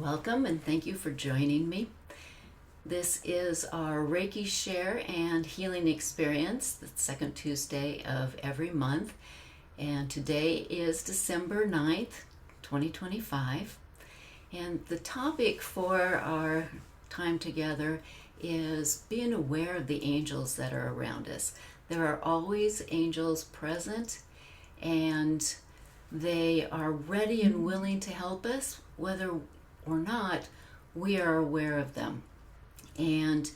Welcome and thank you for joining me. This is our Reiki Share and Healing Experience, the second Tuesday of every month. And today is December 9th, 2025. And the topic for our time together is being aware of the angels that are around us. There are always angels present, and they are ready and willing to help us, whether or not we are aware of them. And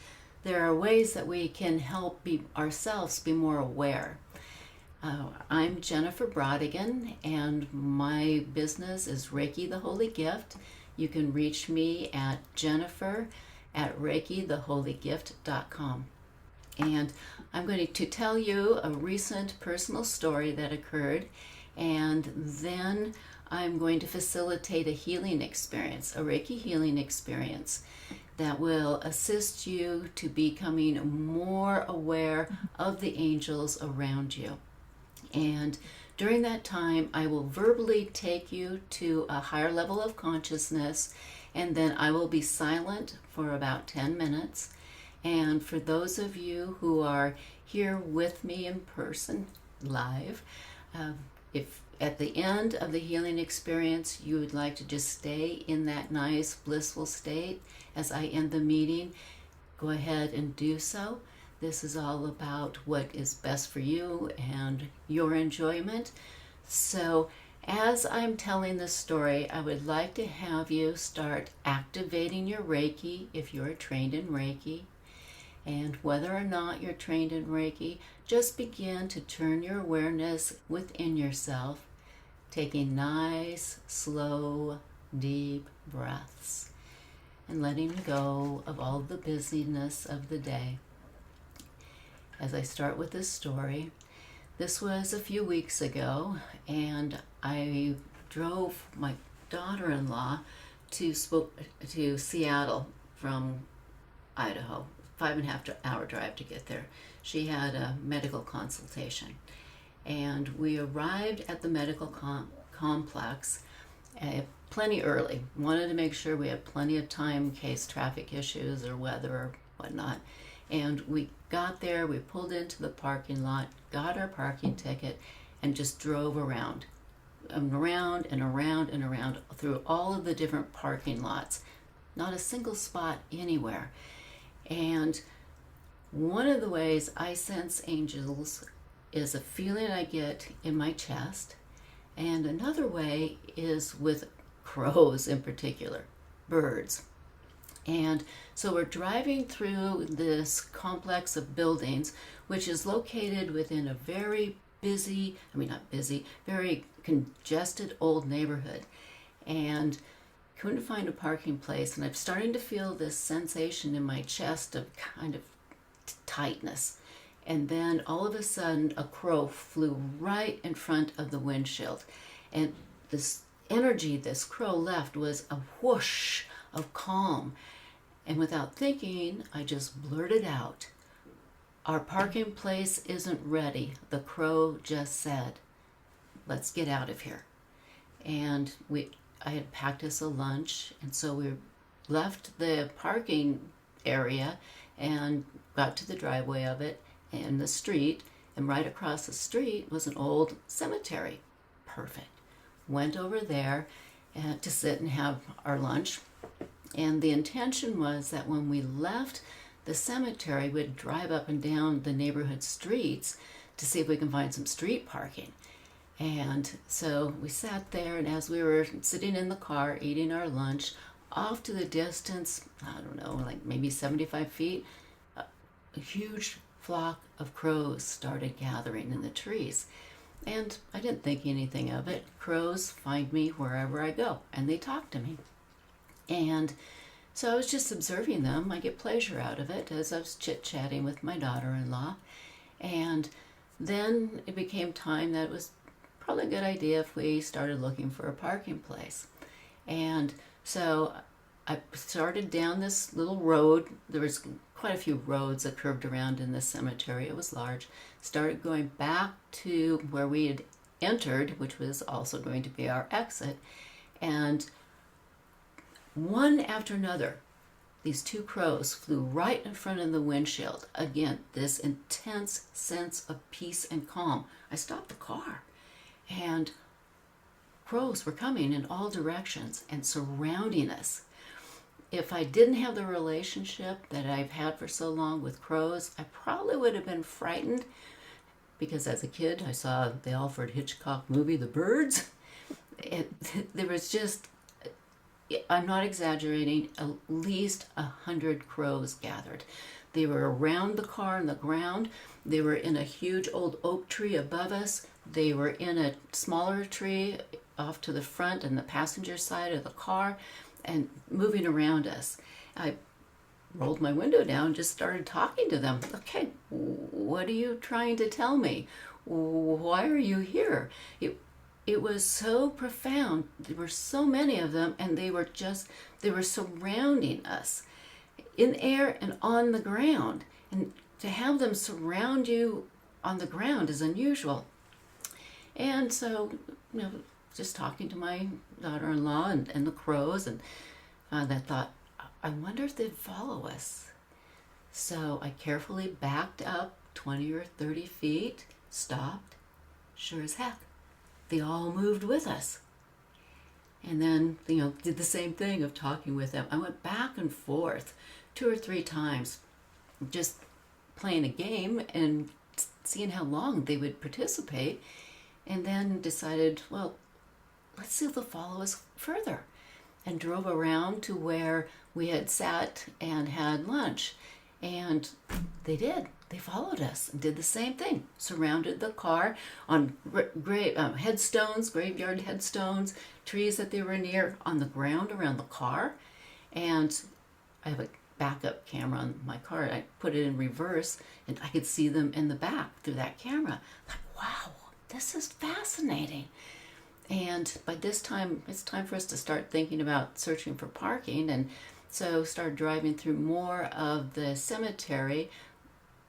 there are ways that we can help ourselves be more aware. I'm Jennifer Brodigan, and my business is Reiki the Holy Gift. You can reach me at jennifer@reikitheholygift.com. And I'm going to tell you a recent personal story that occurred, and then I'm going to facilitate a healing experience, a Reiki healing experience that will assist you to becoming more aware of the angels around you. And during that time, I will verbally take you to a higher level of consciousness, and then I will be silent for about 10 minutes. And for those of you who are here with me in person, live, if at the end of the healing experience you would like to just stay in that nice blissful state as I end the meeting, go ahead and do so. This is all about what is best for you and your enjoyment. So as I'm telling this story, I would like to have you start activating your Reiki if you're trained in Reiki. And whether or not you're trained in Reiki, just begin to turn your awareness within yourself, taking nice, slow, deep breaths and letting go of all the busyness of the day. As I start with this story, this was a few weeks ago, and I drove my daughter-in-law to Seattle from Idaho. 5.5 hour drive to get there. She had a medical consultation, and we arrived at the medical complex plenty early. Wanted to make sure we had plenty of time in case traffic issues or weather or whatnot. And we got there, we pulled into the parking lot, got our parking ticket, and just drove around and around and around and around through all of the different parking lots. Not a single spot anywhere. And one of the ways I sense angels is a feeling I get in my chest, and another way is with crows in particular, birds. And so we're driving through this complex of buildings, which is located within a very very congested old neighborhood. And couldn't find a parking place, and I'm starting to feel this sensation in my chest of kind of tightness. And then all of a sudden a crow flew right in front of the windshield, and this energy this crow left was a whoosh of calm. And without thinking, I just blurted out, "Our parking place isn't ready," the crow just said. "Let's get out of here." And I had packed us a lunch, and so we left the parking area and got to the driveway of it and the street, and right across the street was an old cemetery. Perfect. Went over there to sit and have our lunch, and the intention was that when we left the cemetery, we'd drive up and down the neighborhood streets to see if we can find some street parking. And so we sat there, and as we were sitting in the car eating our lunch, off to the distance, I don't know, like maybe 75 feet, a huge flock of crows started gathering in the trees. And I didn't think anything of it. Crows find me wherever I go, and they talk to me. And so I was just observing them. I get pleasure out of it as I was chit-chatting with my daughter-in-law. And then it became time that it was probably a good idea if we started looking for a parking place. And so I started down this little road. There was quite a few roads that curved around in this cemetery. It was large. Started going back to where we had entered, which was also going to be our exit. And one after another, these two crows flew right in front of the windshield. Again, this intense sense of peace and calm. I stopped the car, and crows were coming in all directions and surrounding us. If I didn't have the relationship that I've had for so long with crows, I probably would have been frightened, because as a kid I saw the Alfred Hitchcock movie, The Birds. There was just, I'm not exaggerating, at least 100 crows gathered. They were around the car on the ground. They were in a huge old oak tree above us. They were in a smaller tree off to the front and the passenger side of the car, and moving around us. I rolled my window down and just started talking to them. Okay, what are you trying to tell me? Why are you here? It was so profound. There were so many of them, and they were surrounding us in air and on the ground. And to have them surround you on the ground is unusual. And so, just talking to my daughter-in-law and the crows, and I thought, I wonder if they'd follow us. So I carefully backed up 20 or 30 feet, stopped. Sure as heck, they all moved with us. And then, did the same thing of talking with them. I went back and forth 2 or 3 times, just playing a game and seeing how long they would participate, and then decided, well, let's see if they'll follow us further, and drove around to where we had sat and had lunch. And they did. They followed us and did the same thing. Surrounded the car on headstones, graveyard headstones, trees that they were near, on the ground around the car. And I have a backup camera on my car. I put it in reverse, and I could see them in the back through that camera. Like, wow, this is fascinating. And by this time, it's time for us to start thinking about searching for parking. And so started driving through more of the cemetery.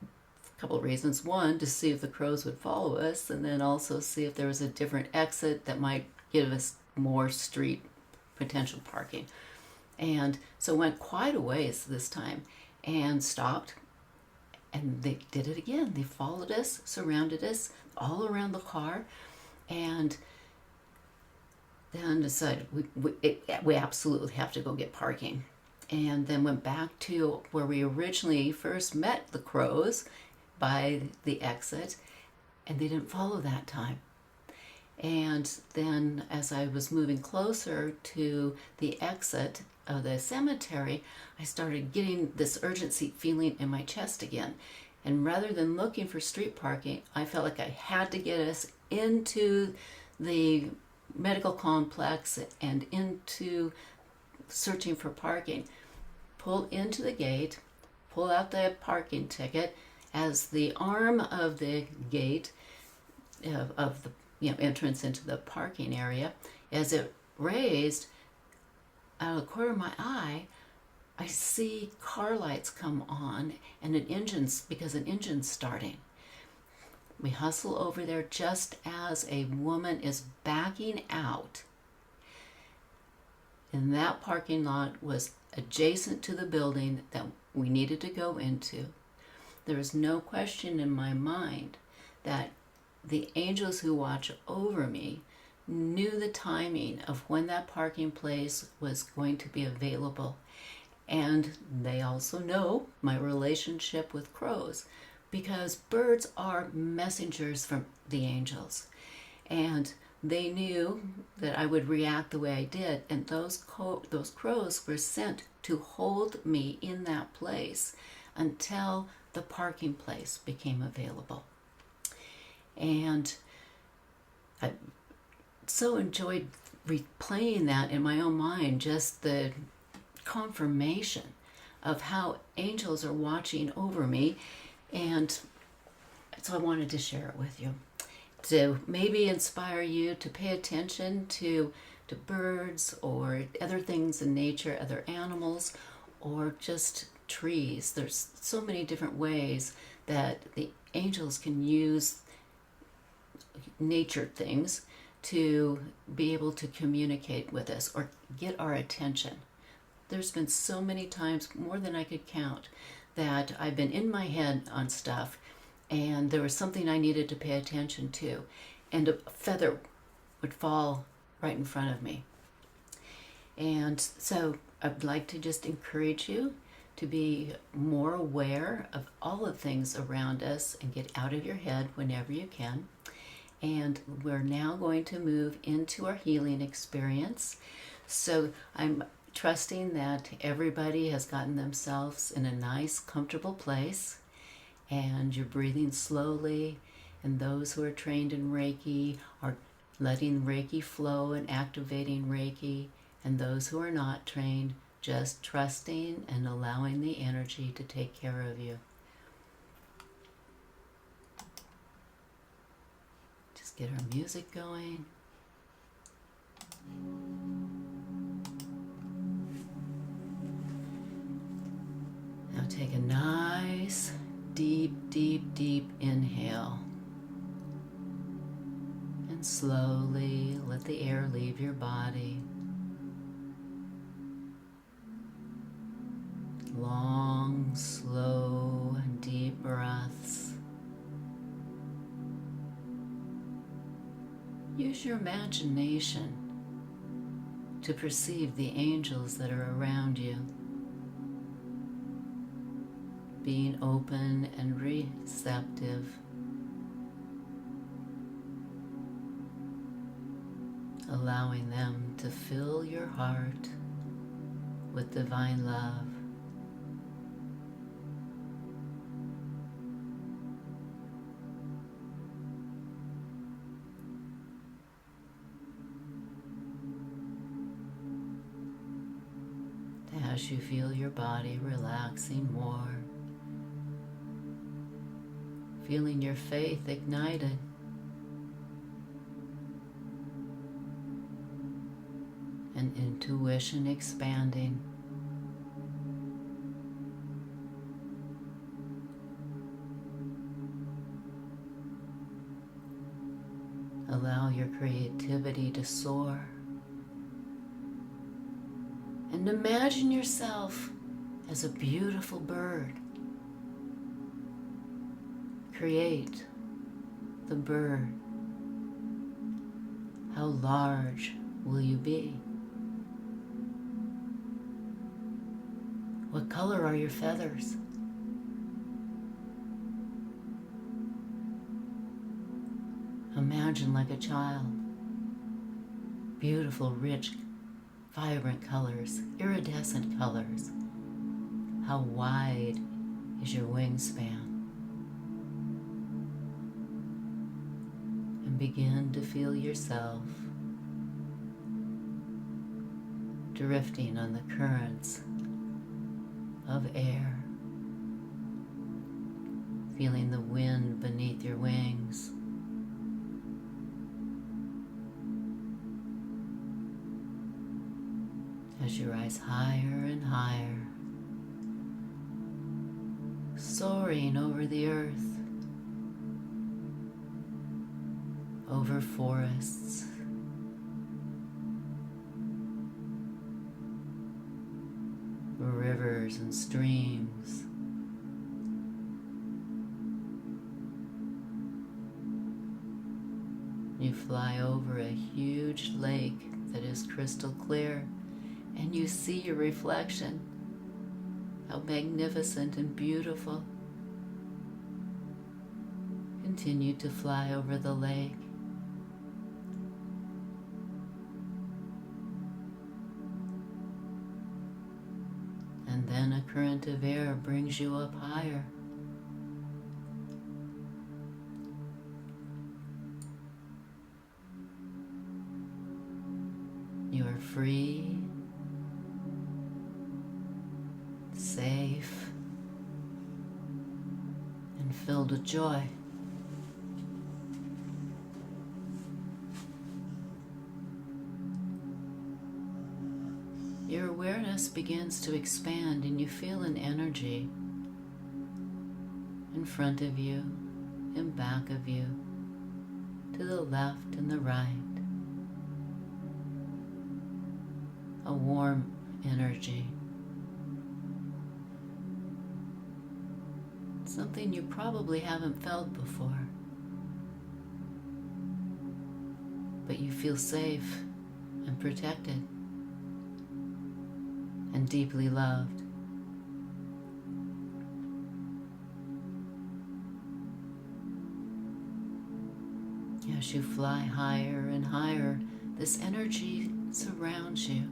A couple of reasons. One, to see if the crows would follow us, and then also see if there was a different exit that might give us more street potential parking. And so went quite a ways this time and stopped, and they did it again. They followed us, surrounded us all around the car, and then decided we absolutely have to go get parking. And then went back to where we originally first met the crows, by the exit, and they didn't follow that time. And then as I was moving closer to the exit of the cemetery, I started getting this urgency feeling in my chest again. And rather than looking for street parking, I felt like I had to get us into the medical complex and into searching for parking. Pull into the gate, pull out the parking ticket. As the arm of the gate of the entrance into the parking area, as it raised, out of the corner of my eye, I see car lights come on and an engine's starting. We hustle over there just as a woman is backing out. And that parking lot was adjacent to the building that we needed to go into. There is no question in my mind that the angels who watch over me knew the timing of when that parking place was going to be available. And they also know my relationship with crows, because birds are messengers from the angels. And they knew that I would react the way I did, and those crows were sent to hold me in that place until the parking place became available. And I so enjoyed replaying that in my own mind, just the confirmation of how angels are watching over me. And so I wanted to share it with you, to maybe inspire you to pay attention to birds or other things in nature, other animals, or just trees. There's so many different ways that the angels can use nature things to be able to communicate with us or get our attention. there's been so many times, more than I could count, that I've been in my head on stuff and there was something I needed to pay attention to, and a feather would fall right in front of me. And so I'd like to just encourage you to be more aware of all the things around us and get out of your head whenever you can. And we're now going to move into our healing experience. So I'm trusting that everybody has gotten themselves in a nice, comfortable place, and you're breathing slowly, and those who are trained in Reiki are letting Reiki flow and activating Reiki, and those who are not trained just trusting and allowing the energy to take care of you. Just get our music going. Now take a nice, deep, deep, deep inhale. And slowly let the air leave your body. Long, slow, and deep breaths. Use your imagination to perceive the angels that are around you, being open and receptive. Allowing them to fill your heart with divine love. As you feel your body relaxing more, feeling your faith ignited, and intuition expanding. Allow your creativity to soar. And imagine yourself as a beautiful bird. Create the bird. How large will you be? What color are your feathers? Imagine like a child. Beautiful, rich, vibrant colors, iridescent colors. How wide is your wingspan? And begin to feel yourself drifting on the currents of air, feeling the wind beneath your wings. As you rise higher and higher, soaring over the earth, over forests, rivers and streams, you fly over a huge lake that is crystal clear. And you see your reflection, how magnificent and beautiful. Continue to fly over the lake. And then a current of air brings you up higher. You are free, safe, and filled with joy. Your awareness begins to expand and you feel an energy in front of you, in back of you, to the left and the right. A warm energy something you probably haven't felt before. But you feel safe and protected and deeply loved. As you fly higher and higher, this energy surrounds you,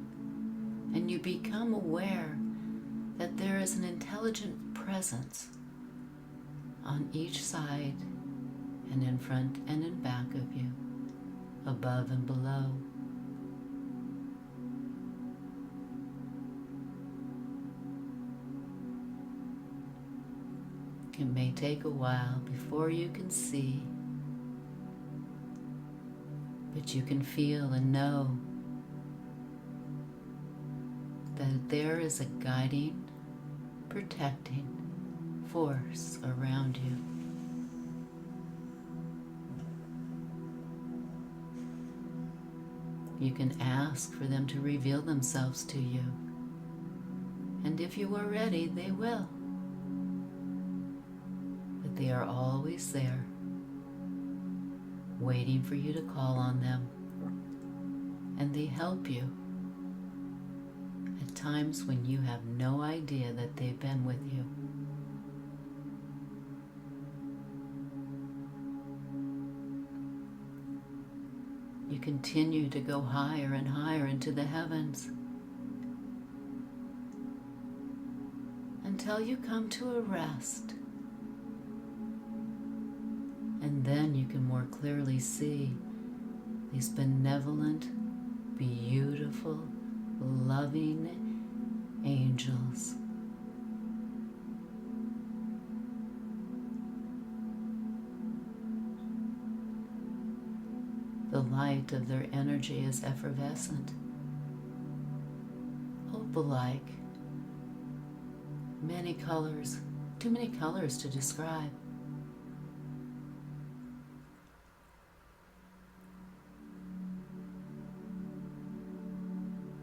and you become aware that there is an intelligent presence on each side and in front and in back of you, above and below. It may take a while before you can see, but you can feel and know that there is a guiding, protecting force around you. You can ask for them to reveal themselves to you, and if you are ready, they will. But they are always there, waiting for you to call on them, and they help you at times when you have no idea that they've been with you. You continue to go higher and higher into the heavens until you come to a rest. And then you can more clearly see these benevolent, beautiful, loving angels. The light of their energy is effervescent, opal-like, many colors, too many colors to describe.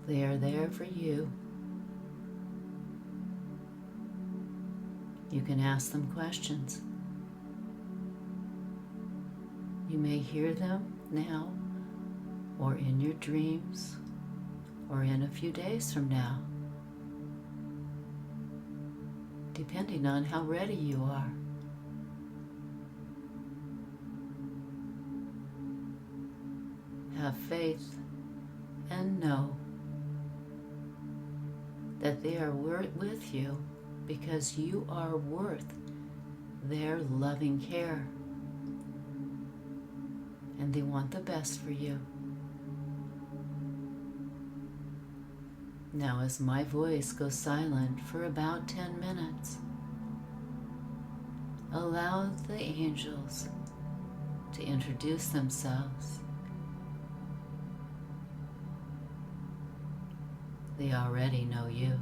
They are there for you. You can ask them questions. You may hear them now, or in your dreams, or in a few days from now, depending on how ready you are. Have faith and know that they are with you because you are worth their loving care, and they want the best for you. Now, as my voice goes silent for about 10 minutes, allow the angels to introduce themselves. They already know you.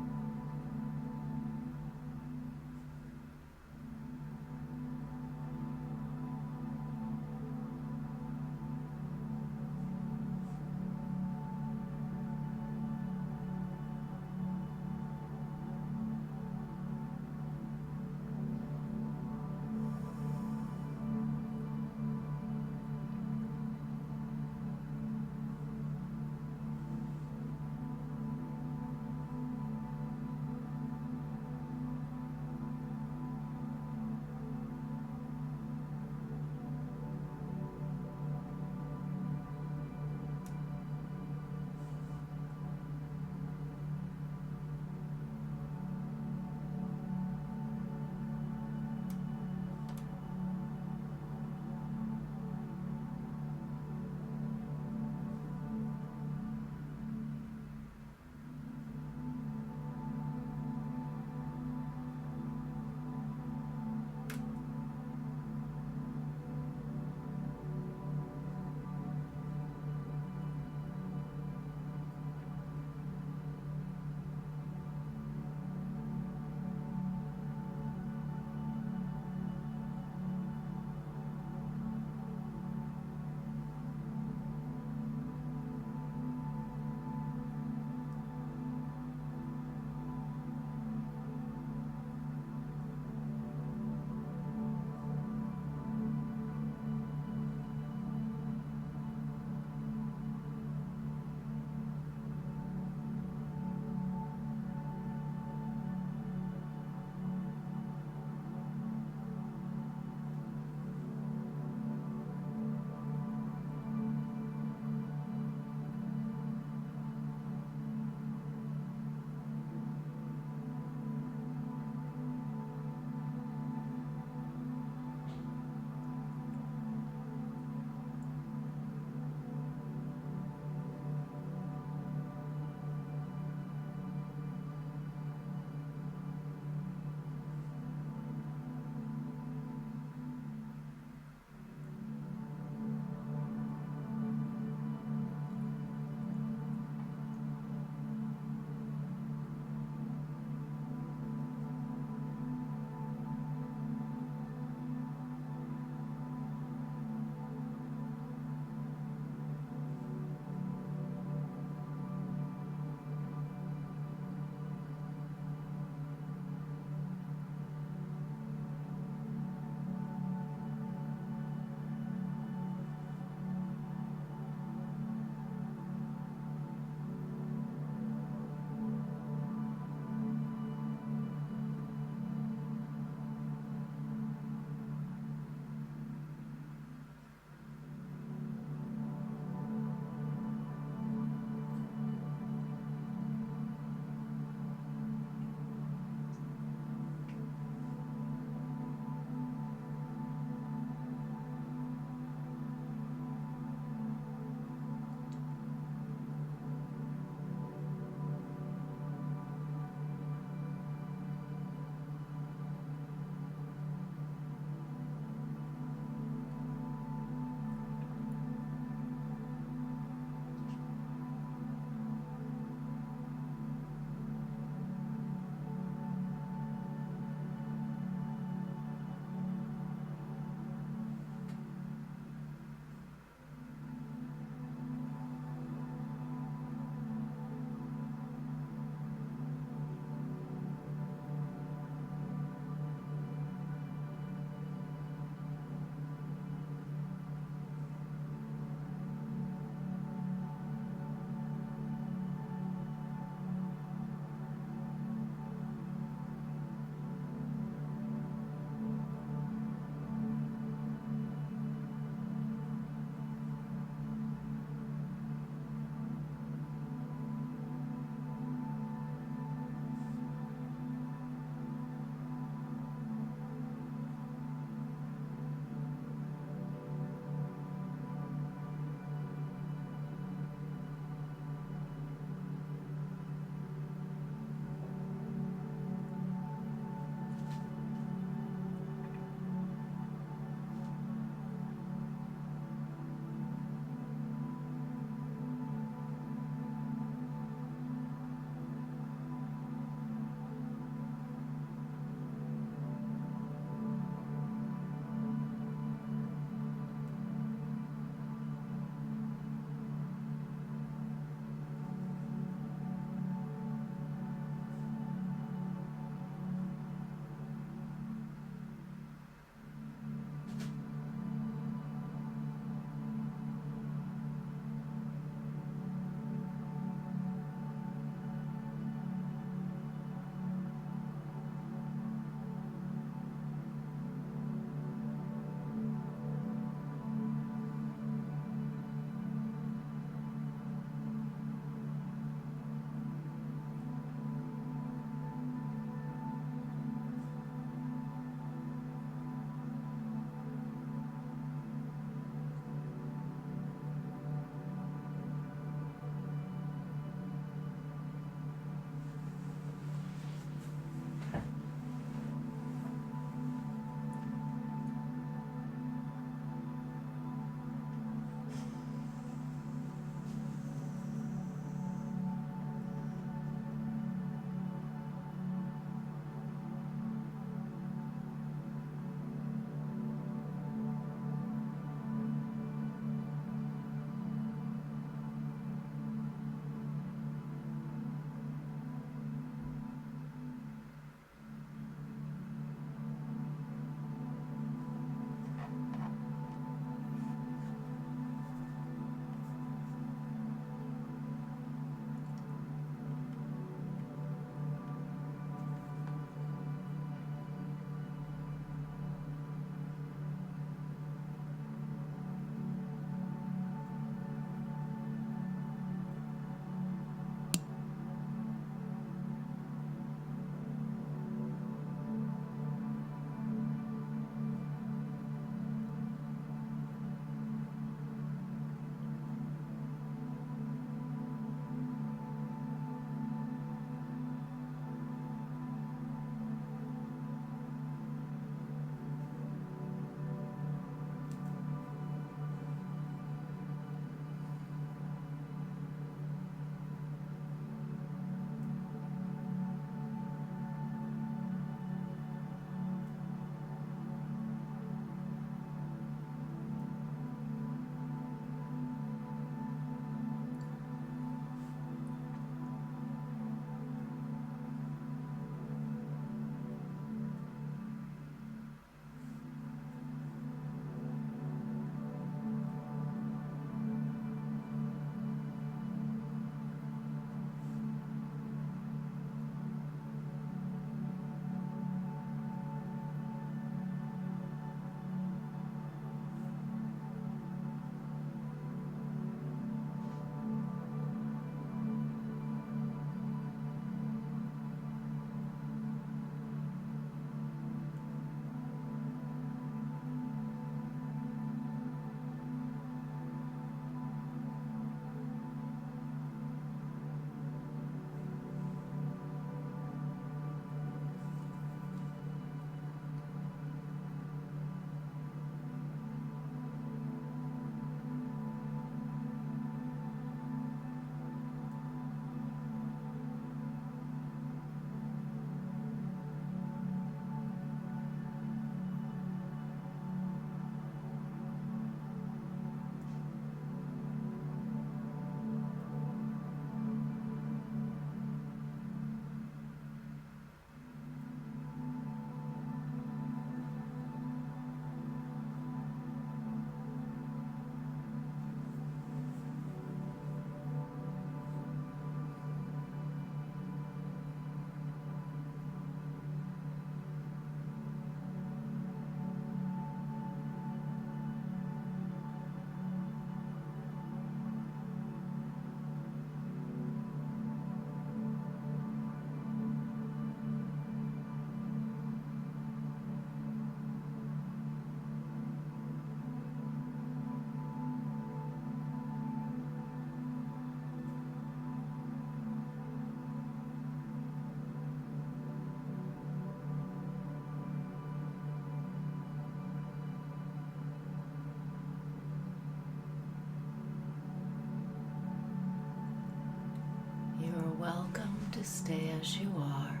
stay as you are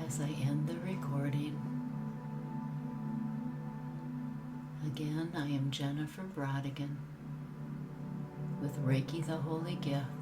as I end the recording. Again, I am Jennifer Brodigan with Reiki the Holy Gift.